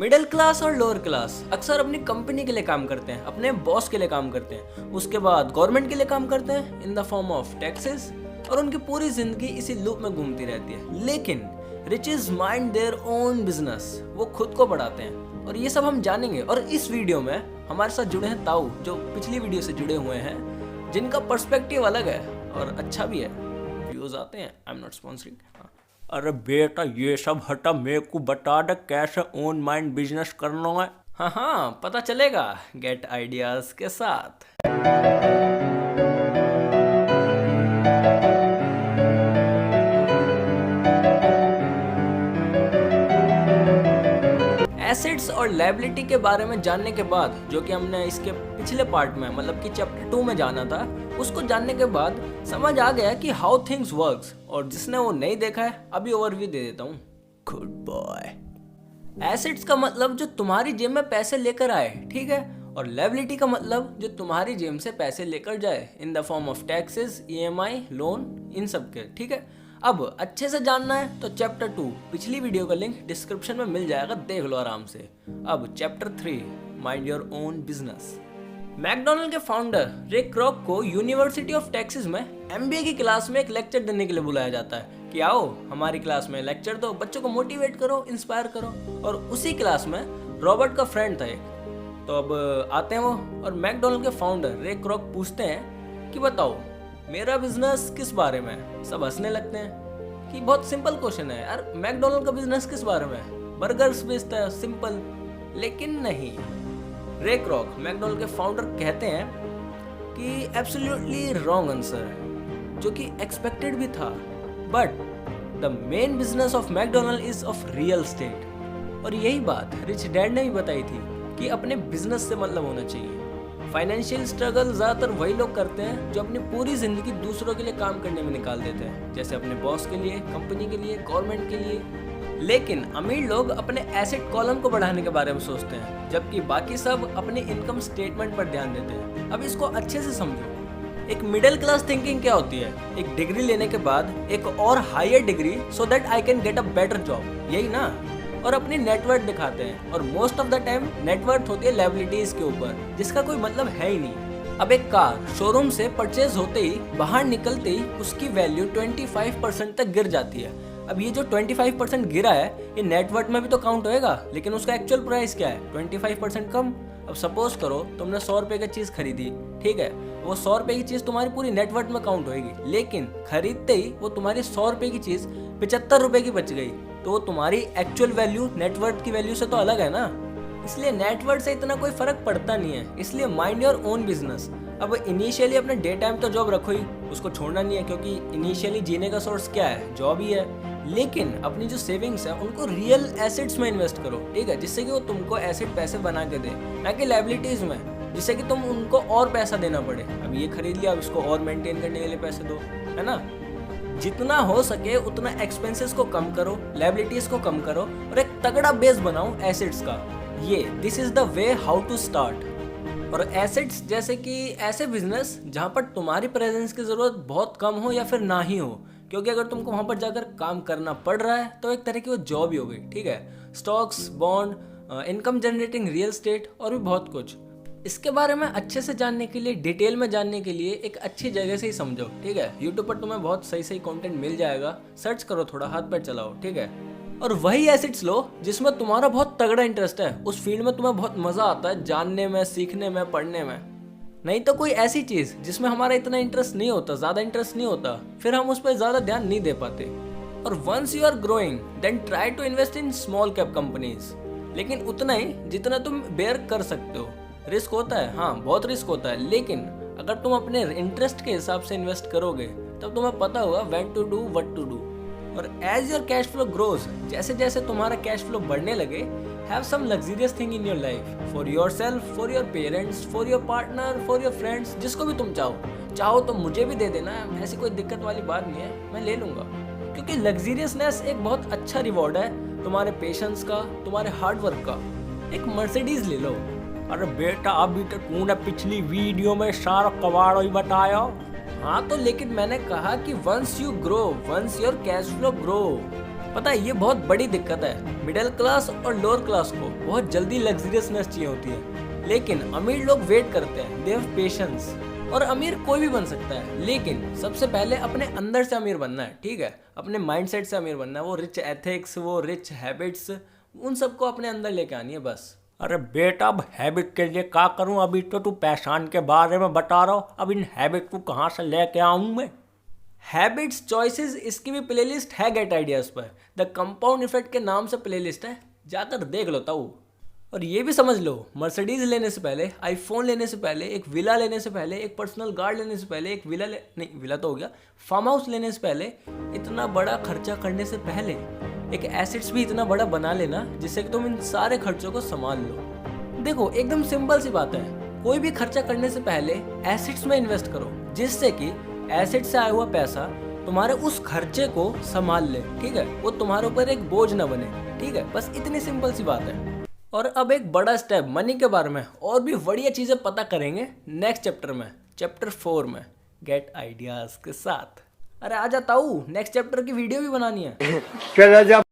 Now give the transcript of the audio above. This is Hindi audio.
मिडिल क्लास और लोअर क्लास अक्सर अपनी कंपनी के लिए काम करते हैं, अपने बॉस के लिए काम करते हैं, उसके बाद गवर्नमेंट के लिए काम करते हैं इन द फॉर्म ऑफ टैक्सेस, और उनकी पूरी जिंदगी इसी लूप में घूमती रहती है। लेकिन riches mind their own business, वो खुद को बढ़ाते हैं और ये सब हम जानेंगे। और इस वीडियो में हमारे साथ जुड़े हैं ताऊ, जो पिछली वीडियो से जुड़े हुए हैं, जिनका पर्सपेक्टिव अलग है और अच्छा भी है। व्यूज आते हैं, आई एम नॉट स्पॉन्सरिंग। अरे बेटा ये सब हटा, मेरे को बता दे कैसे ओन माइंड बिजनेस करना है। हाँ पता चलेगा गेट आइडियाज के साथ। एसेट्स और लायबिलिटी के बारे में जानने के बाद, जो कि हमने इसके पिछले पार्ट में मतलब कि चैप्टर 2 में जाना था, उसको जानने के बाद समझ आ गया कि हाउ थिंग्स वर्क्स। और जिसने वो नहीं देखा है अभी ओवरव्यू दे देता हूँ। Good boy. एसेट्स का मतलब जो तुम्हारी जेब में पैसे लेकर आए, ठीक है, और लायबिलिटी का मतलब जो तुम्हारी जेब से पैसे लेकर जाए in the form of taxes, EMI, loan, इन सब के, ठीक है। अब अच्छे से जानना है तो चैप्टर 2 पिछली वीडियो का लिंक डिस्क्रिप्शन में मिल जाएगा, देख लो आराम से। अब chapter 3 mind your own business. McDonald के फाउंडर रे क्रॉक को यूनिवर्सिटी ऑफ टेक्सास में एमबीए की क्लास में एक लेक्चर देने के लिए बुलाया जाता है कि आओ हमारी क्लास में लेक्चर दो, बच्चों को मोटिवेट करो, इंस्पायर करो। और उसी क्लास में रॉबर्ट का फ्रेंड था एक। तो अब आते हैं वो, और मैकडॉनल्ड के फाउंडर रे क्रॉक पूछते हैं कि बताओ मेरा बिजनेस किस बारे में है। सब हंसने लगते हैं कि बहुत सिंपल क्वेश्चन है यार, मैकडॉनल्ड का बिजनेस किस बारे में है, बर्गर्स बेचता है, सिंपल। लेकिन नहीं, रे क्रॉक मैकडॉनल्ड के फाउंडर कहते हैं कि एब्सोल्युटली रॉन्ग आंसर, जो कि एक्सपेक्टेड भी था। But the main business of McDonald is of real estate. और यही बात रिच डैड ने भी बताई थी कि अपने बिजनेस से मतलब होना चाहिए। फाइनेंशियल स्ट्रगल ज़्यादातर वही लोग करते हैं जो अपनी पूरी ज़िंदगी दूसरों के लिए काम करने में निकाल देते हैं, जैसे अपने बॉस के लिए, कंपनी के लिए, गवर्नमेंट के लिए। लेकिन अमीर लोग अपने एसेट कॉलम को बढ़ाने के बारे में सोचते हैं, जबकि बाकी सब अपने इनकम स्टेटमेंट पर ध्यान देते हैं। अब इसको अच्छे से समझो। एक मिडिल क्लास थिंकिंग क्या होती है? एक डिग्री लेने के बाद एक और higher degree so that I can get a better job, यही ना। और अपनी नेटवर्थ दिखाते हैं, और most of the time net worth होती है लायबिलिटीज के ऊपर, जिसका कोई मतलब है ही नहीं। अब एक कार शोरूम से परचेज होते ही, बाहर निकलते ही उसकी वैल्यू 25% तक गिर जाती है। अब ये जो 25% गिरा है, ये नेटवर्थ में भी तो काउंट होएगा, लेकिन उसका एक्चुअल प्राइस क्या है? 25% कम। अब सपोज करो तुमने 100 रुपए की चीज खरीदी, ठीक है, वो 100 रुपए की चीज तुम्हारी पूरी नेटवर्थ में काउंट होगी, लेकिन खरीदते ही वो तुम्हारी 100 रुपए की चीज 75 रुपए की बच गई, तो वो तुम्हारी एक्चुअल वैल्यू नेटवर्थ की वैल्यू से तो अलग है ना। इसलिए नेटवर्थ से इतना कोई फर्क पड़ता नहीं है। इसलिए माइंड योर ओन बिजनेस। अब इनिशियली अपने डे टाइम तो जॉब रखो ही, उसको छोड़ना नहीं है, क्योंकि इनिशियली जीने का सोर्स क्या है? जॉब ही है। लेकिन अपनी जो सेविंग्स है उनको रियल एसेट्स में इन्वेस्ट करो, ठीक है, जिससे कि वो तुमको एसेट पैसे बना के दे, ना कि लायबिलिटीज में, जिससे कि तुम उनको और पैसा देना पड़े। अब ये खरीद लिया, अब इसको और मेंटेन करने के लिए पैसे दो, है ना। जितना हो सके उतना एक्सपेंसेस को कम करो, लायबिलिटीज को कम करो, और एक तगड़ा बेस बनाओ एसेट्स का। ये this is the way how to start. और एसेट्स जैसे कि ऐसे बिजनेस जहाँ पर तुम्हारी प्रेजेंस की जरूरत बहुत कम हो या फिर ना ही हो, क्योंकि अगर तुमको वहाँ पर जाकर काम करना पड़ रहा है तो एक तरह की वो जॉब ही हो गई, ठीक है। Stocks, bond, income generating real estate और भी बहुत कुछ। इसके बारे में अच्छे से जानने के लिए, डिटेल में जानने के लिए एक अच्छी जगह से ही समझो, ठीक है। यूट्यूब पर तुम्हें बहुत सही सही कंटेंट मिल जाएगा, सर्च करो, थोड़ा हाथ पैर चलाओ, ठीक है। और वही एसेट्स लो जिसमें तुम्हारा बहुत तगड़ा इंटरेस्ट है, उस फील्ड में तुम्हें बहुत मजा आता है जानने में, सीखने में, पढ़ने में। नहीं तो कोई ऐसी चीज जिसमें हमारा इतना इंटरेस्ट नहीं होता, ज्यादा इंटरेस्ट नहीं होता, फिर हम उस पर ज्यादा ध्यान नहीं दे पाते। और once you are growing then try to invest in small cap companies, लेकिन उतना ही जितना तुम बेयर कर सकते हो। रिस्क होता है, हाँ बहुत रिस्क होता है, लेकिन अगर तुम अपने इंटरेस्ट के हिसाब से इन्वेस्ट करोगे तब तुम्हें पता होगा when to do, what to do. और as your cash flow grows, जैसे जैसे तुम्हारा कैश फ्लो बढ़ने लगे, have some luxurious thing in your life, for your self, for your parents, for your partner, for your friends, जिसको भी तुम चाहो तो मुझे भी दे देना, ऐसी कोई दिक्कत वाली बात नहीं है, मैं ले लूंगा। क्योंकि लग्जरियसनेस एक बहुत अच्छा रिवॉर्ड है तुम्हारे पेशेंस का, तुम्हारे हार्डवर्क का। एक मर्सिडीज ले लो। अरे बेटा अभी तो तूने पिछली वीडियो में सारा कबाड़ ही बताया। हाँ तो लेकिन मैंने कहा कि once you grow, once your cash flow grow, पता है ये बहुत बड़ी दिक्कत है। मिडिल क्लास और लोअर क्लास को बहुत जल्दी लग्जरियसनेस चाहिए होती है, लेकिन अमीर लोग वेट करते हैं, दे हैव पेशेंस। और अमीर कोई भी बन सकता है, लेकिन सबसे पहले अपने अंदर से अमीर बनना है, ठीक है, अपने माइंडसेट से अमीर बनना है। वो रिच एथिक्स, वो रिच हैबिट्स, उन सबको अपने अंदर लेके आनी है बस। अरे बेटा, अब हैबिट के लिए क्या करूं? अभी तो तू पैसान के बारे में बता रहा हो, अब इन हैबिट को कहाँ से लेके आऊं मैं? हैबिट्स चॉइसेस, इसकी भी प्लेलिस्ट है गेट आइडियाज पर। द कंपाउंड इफेक्ट के नाम से प्लेलिस्ट है, जाकर देख लो ताऊ। और ये भी समझ लो, मर्सिडीज लेने से पहले, आईफोन लेने से पहले, एक विला लेने से पहले, एक पर्सनल गार्ड लेने से पहले, एक नहीं विला तो हो गया, फार्म हाउस लेने से पहले, इतना बड़ा खर्चा करने से पहले एक एसेट्स भी इतना बड़ा बना लेना जिससे कि तुम इन सारे खर्चों को संभाल लो। देखो एकदम सिंपल सी बात है, कोई भी खर्चा करने से पहले एसेट्स में इन्वेस्ट करो, जिससे कि एसेट से आया हुआ पैसा तुम्हारे उस खर्चे को संभाल ले, ठीक है, वो तुम्हारे ऊपर एक बोझ ना बने, ठीक है, बस इतनी सिंपल सी बात है। और अब एक बड़ा स्टेप मनी के बारे में और भी बढ़िया चीजें पता करेंगे नेक्स्ट चैप्टर में, चैप्टर 4 में, गेट आइडियाज के साथ। अरे आ जाता हूँ, नेक्स्ट चैप्टर की वीडियो भी बनानी है। चला जा।